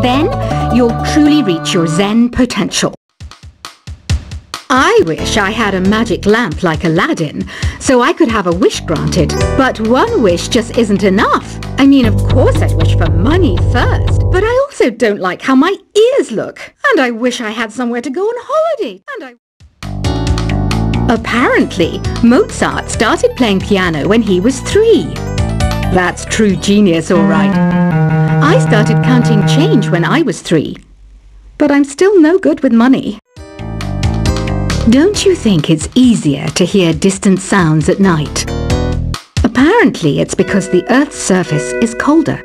Then you'll truly reach your Zen potential. I wish I had a magic lamp like Aladdin, so I could have a wish granted. But one wish just isn't enough. I mean, of course I'd wish for money first, but I also don't like how my ears look. And I wish I had somewhere to go on holiday. Apparently, Mozart started playing piano when he was 3. That's true genius, all right. I started counting change when I was 3. But I'm still no good with money. Don't you think it's easier to hear distant sounds at night? Apparently, it's because the Earth's surface is colder.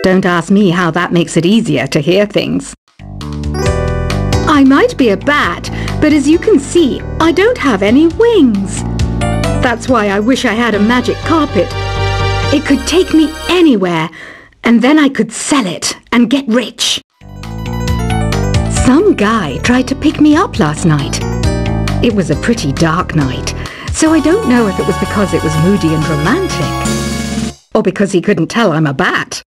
Don't ask me how that makes it easier to hear things. I might be a bat, but as you can see, I don't have any wings. That's why I wish I had a magic carpet. It could take me anywhere, and then I could sell it and get rich. Some guy tried to pick me up last night. It was a pretty dark night, so I don't know if it was because it was moody and romantic, or because he couldn't tell I'm a bat.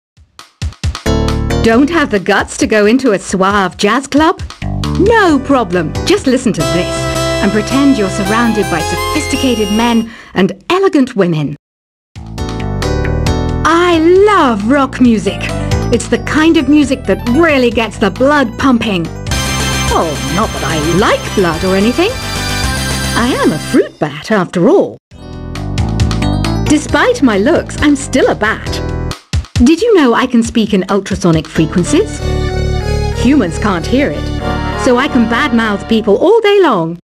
Don't have the guts to go into a suave jazz club? No problem. Just listen to this and pretend you're surrounded by sophisticated men and elegant women. I love rock music. It's the kind of music that really gets the blood pumping. Oh, not that I like blood or anything. I am a fruit bat after all. Despite my looks, I'm still a bat. Did you know I can speak in ultrasonic frequencies? Humans can't hear it, so I can badmouth people all day long.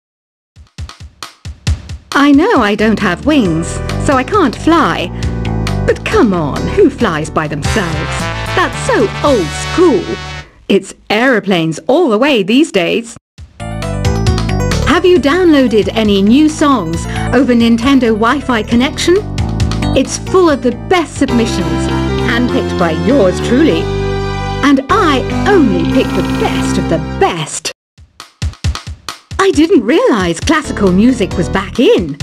I know I don't have wings, so I can't fly. But come on, who flies by themselves? That's so old school. It's aeroplanes all the way these days. Have you downloaded any new songs over Nintendo Wi-Fi connection? It's full of the best submissions, handpicked by yours truly. And I only pick the best of the best. I didn't realize classical music was back in.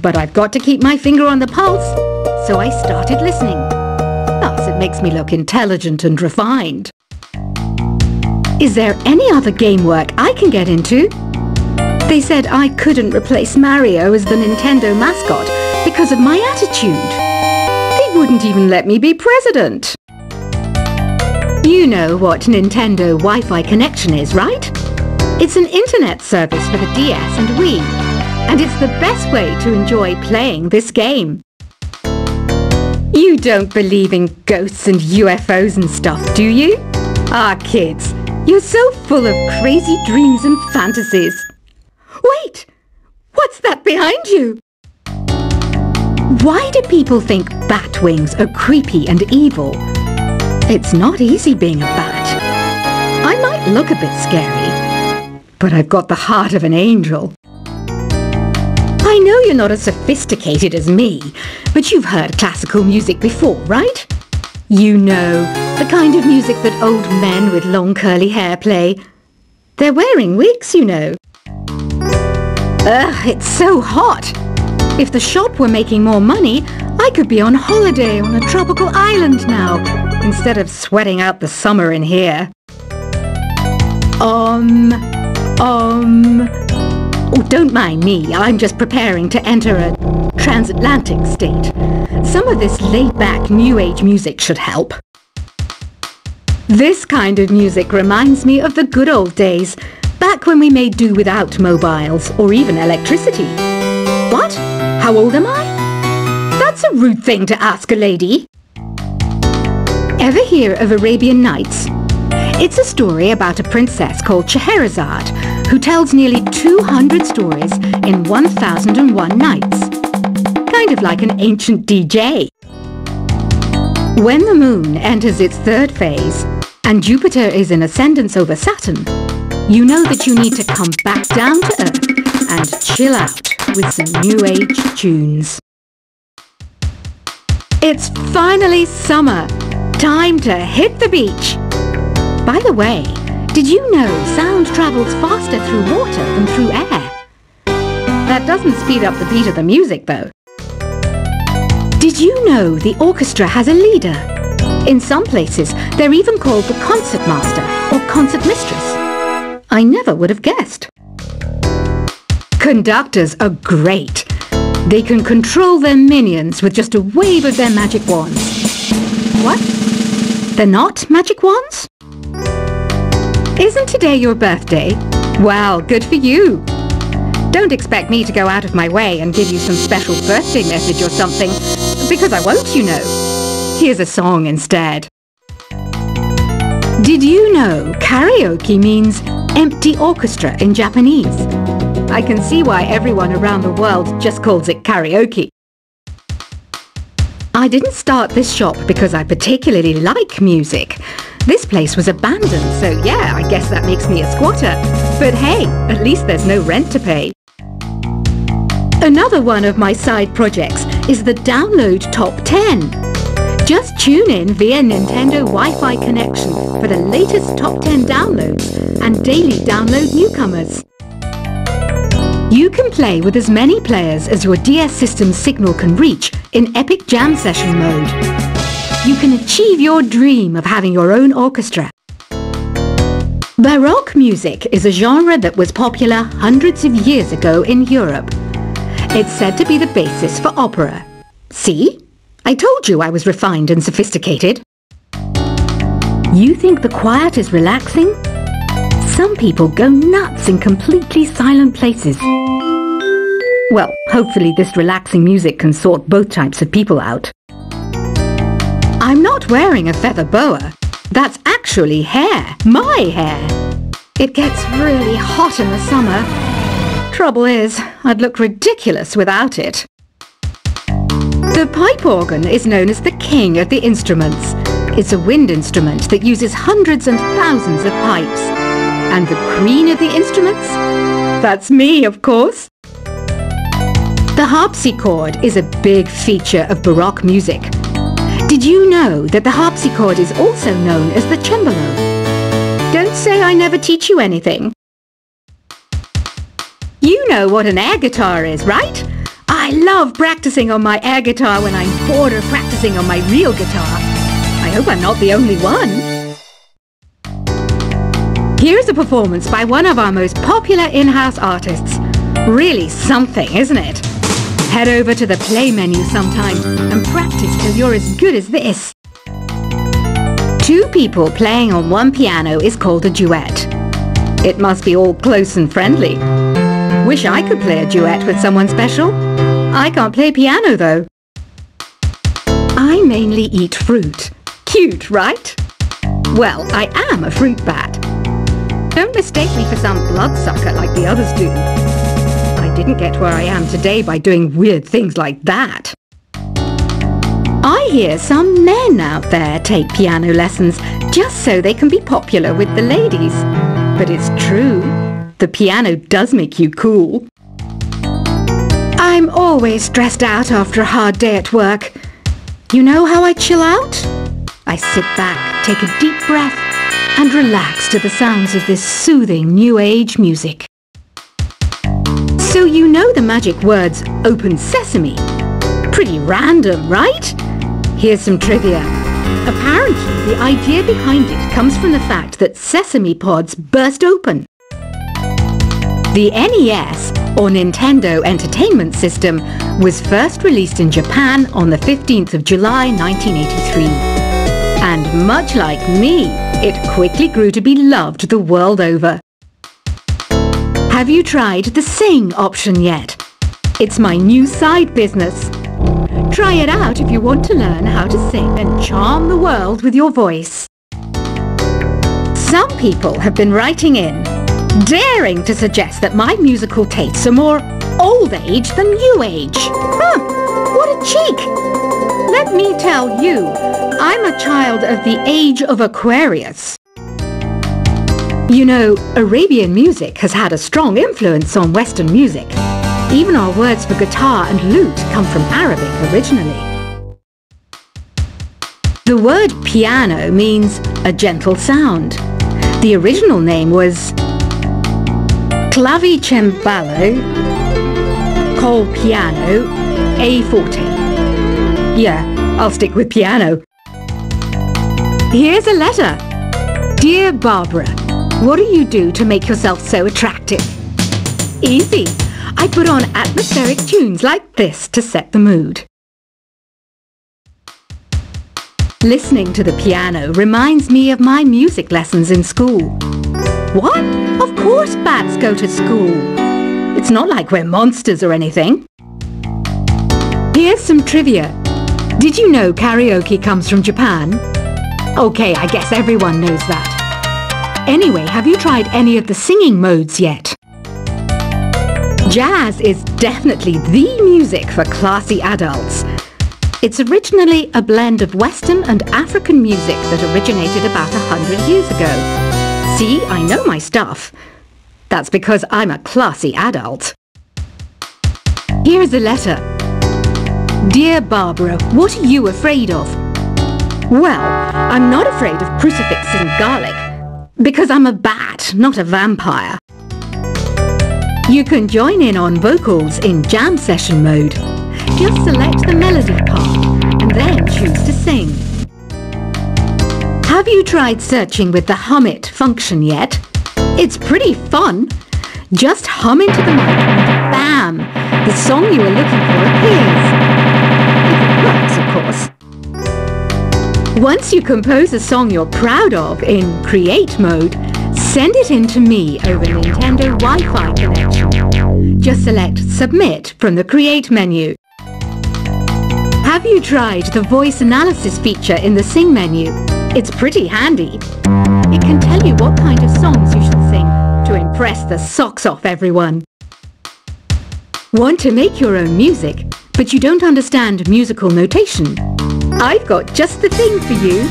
But I've got to keep my finger on the pulse, so I started listening. Thus, it makes me look intelligent and refined. Is there any other game work I can get into? They said I couldn't replace Mario as the Nintendo mascot because of my attitude. They wouldn't even let me be president. You know what Nintendo Wi-Fi connection is, right? It's an internet service for the DS and Wii, and it's the best way to enjoy playing this game. You don't believe in ghosts and UFOs and stuff, do you? Ah, kids, you're so full of crazy dreams and fantasies. Wait! What's that behind you? Why do people think bat wings are creepy and evil? It's not easy being a bat. I might look a bit scary, but I've got the heart of an angel. I know you're not as sophisticated as me, but you've heard classical music before, right? You know, the kind of music that old men with long curly hair play. They're wearing wigs, you know. Ugh, it's so hot. If the shop were making more money, I could be on holiday on a tropical island now, instead of sweating out the summer in here. Oh, don't mind me. I'm just preparing to enter a transatlantic state. Some of this laid-back New Age music should help. This kind of music reminds me of the good old days, back when we made do without mobiles or even electricity. What? How old am I? That's a rude thing to ask a lady. Ever hear of Arabian Nights? It's a story about a princess called Scheherazade who tells nearly 200 stories in 1001 nights. Kind of like an ancient DJ. When the moon enters its third phase and Jupiter is in ascendance over Saturn, you know that you need to come back down to Earth and chill out with some New Age tunes. It's finally summer. Time to hit the beach. By the way, did you know sound travels faster through water than through air? That doesn't speed up the beat of the music, though. Did you know the orchestra has a leader? In some places, they're even called the concert master or concert mistress. I never would have guessed. Conductors are great. They can control their minions with just a wave of their magic wands. What? They're not magic wands? Isn't today your birthday? Well, good for you. Don't expect me to go out of my way and give you some special birthday message or something, because I won't, you know. Here's a song instead. Did you know karaoke means empty orchestra in Japanese? I can see why everyone around the world just calls it karaoke. I didn't start this shop because I particularly like music. This place was abandoned, so yeah, I guess that makes me a squatter. But hey, at least there's no rent to pay. Another one of my side projects is the Download Top 10. Just tune in via Nintendo Wi-Fi connection for the latest Top 10 downloads and daily download newcomers. You can play with as many players as your DS system's signal can reach in Epic Jam Session mode. You can achieve your dream of having your own orchestra. Baroque music is a genre that was popular hundreds of years ago in Europe. It's said to be the basis for opera. See? I told you I was refined and sophisticated. You think the quiet is relaxing? Some people go nuts in completely silent places. Well, hopefully this relaxing music can sort both types of people out. I'm not wearing a feather boa. That's actually hair. My hair. It gets really hot in the summer. Trouble is, I'd look ridiculous without it. The pipe organ is known as the king of the instruments. It's a wind instrument that uses hundreds and thousands of pipes. And the queen of the instruments? That's me, of course. The harpsichord is a big feature of Baroque music. Did you know that the harpsichord is also known as the cembalo? Don't say I never teach you anything. You know what an air guitar is, right? I love practicing on my air guitar when I'm bored of practicing on my real guitar. I hope I'm not the only one. Here's a performance by one of our most popular in-house artists. Really something, isn't it? Head over to the play menu sometime and practice till you're as good as this. Two people playing on one piano is called a duet. It must be all close and friendly. Wish I could play a duet with someone special. I can't play piano though. I mainly eat fruit. Cute, right? Well, I am a fruit bat. Don't mistake me for some bloodsucker like the others do. I didn't get where I am today by doing weird things like that. I hear some men out there take piano lessons just so they can be popular with the ladies. But it's true. The piano does make you cool. I'm always stressed out after a hard day at work. You know how I chill out? I sit back, take a deep breath, and relax to the sounds of this soothing new age music. So you know the magic words "open sesame"? Pretty random, right? Here's some trivia. Apparently, the idea behind it comes from the fact that sesame pods burst open. The NES, or Nintendo Entertainment System, was first released in Japan on the 15th of July 1983. And much like me, it quickly grew to be loved the world over. Have you tried the Sing option yet? It's my new side business. Try it out if you want to learn how to sing and charm the world with your voice. Some people have been writing in, daring to suggest that my musical tastes are more old age than new age. Huh, what a cheek! Let me tell you, I'm a child of the age of Aquarius. You know, Arabian music has had a strong influence on Western music. Even our words for guitar and lute come from Arabic originally. The word piano means a gentle sound. The original name was clavicembalo col piano a forte. Yeah, I'll stick with piano. Here's a letter. Dear Barbara, what do you do to make yourself so attractive? Easy. I put on atmospheric tunes like this to set the mood. Listening to the piano reminds me of my music lessons in school. What? Of course bats go to school. It's not like we're monsters or anything. Here's some trivia. Did you know karaoke comes from Japan? Okay, I guess everyone knows that. Anyway, have you tried any of the singing modes yet? Jazz is definitely the music for classy adults. It's originally a blend of Western and African music that originated about 100 years ago. See, I know my stuff. That's because I'm a classy adult. Here's a letter. Dear Barbara, what are you afraid of? Well, I'm not afraid of crucifix and garlic, because I'm a bat, not a vampire. You can join in on vocals in jam session mode. Just select the melody part and then choose to sing. Have you tried searching with the Hum It function yet? It's pretty fun. Just hum into the mic and bam! The song you were looking for appears. If it works, of course. Once you compose a song you're proud of in Create mode, send it in to me over Nintendo Wi-Fi connection. Just select Submit from the Create menu. Have you tried the voice analysis feature in the Sing menu? It's pretty handy. It can tell you what kind of songs you should sing to impress the socks off everyone. Want to make your own music, but you don't understand musical notation? I've got just the thing for you.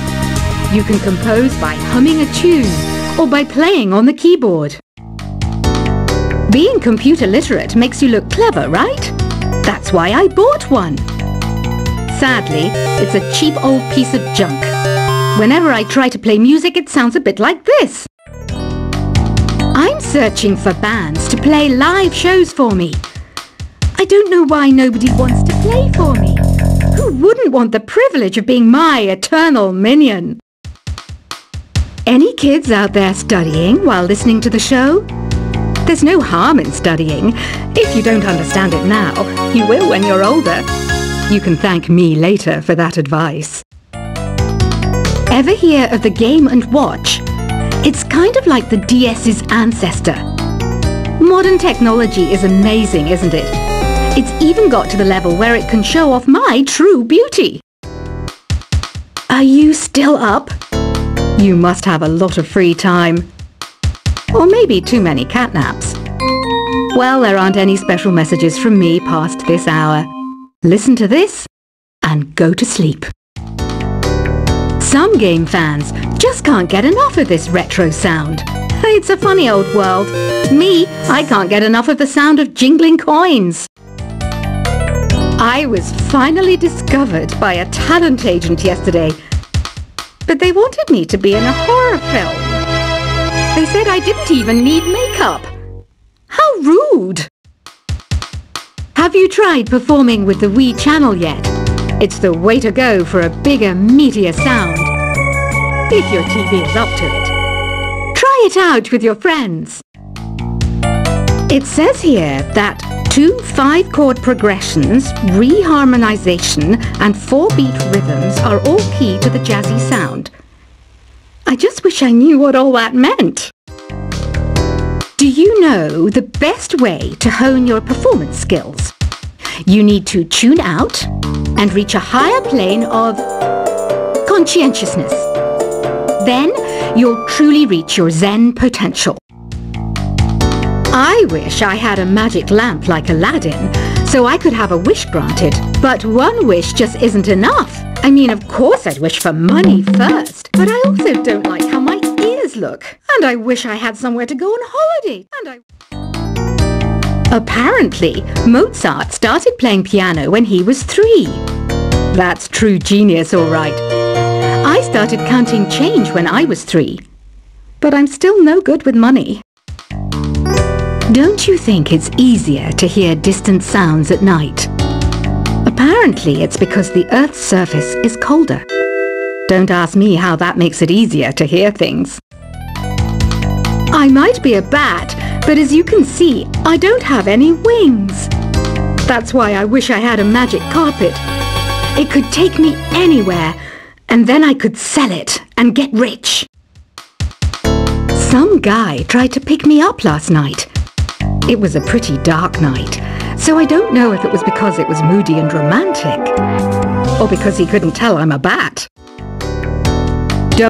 You can compose by humming a tune or by playing on the keyboard. Being computer literate makes you look clever, right? That's why I bought one. Sadly, it's a cheap old piece of junk. Whenever I try to play music, it sounds a bit like this. I'm searching for bands to play live shows for me. I don't know why nobody wants to play for me. Who wouldn't want the privilege of being my eternal minion? Any kids out there studying while listening to the show? There's no harm in studying. If you don't understand it now, you will when you're older. You can thank me later for that advice. Ever hear of the Game & Watch? It's kind of like the DS's ancestor. Modern technology is amazing, isn't it? It's even got to the level where it can show off my true beauty. Are you still up? You must have a lot of free time. Or maybe too many catnaps. Well, there aren't any special messages from me past this hour. Listen to this and go to sleep. Some game fans just can't get enough of this retro sound. It's a funny old world. Me, I can't get enough of the sound of jingling coins. I was finally discovered by a talent agent yesterday, but they wanted me to be in a horror film. They said I didn't even need makeup. How rude! Have you tried performing with the Wii channel yet? It's the way to go for a bigger, meatier sound. If your TV is up to it. Try it out with your friends. It says here that 2 5-chord progressions, reharmonization and 4-beat rhythms are all key to the jazzy sound. I just wish I knew what all that meant. Do you know the best way to hone your performance skills? You need to tune out and reach a higher plane of conscientiousness. Then you'll truly reach your Zen potential. I wish I had a magic lamp like Aladdin, so I could have a wish granted. But one wish just isn't enough. I mean, of course I'd wish for money first, but I also don't like how my ears look. And I wish I had somewhere to go on holiday. Apparently, Mozart started playing piano when he was 3. That's true genius, all right. I started counting change when I was 3. But I'm still no good with money. Don't you think it's easier to hear distant sounds at night? Apparently it's because the Earth's surface is colder. Don't ask me how that makes it easier to hear things. I might be a bat, but as you can see, I don't have any wings. That's why I wish I had a magic carpet. It could take me anywhere, and then I could sell it and get rich. Some guy tried to pick me up last night. It was a pretty dark night, so I don't know if it was because it was moody and romantic, or because he couldn't tell I'm a bat.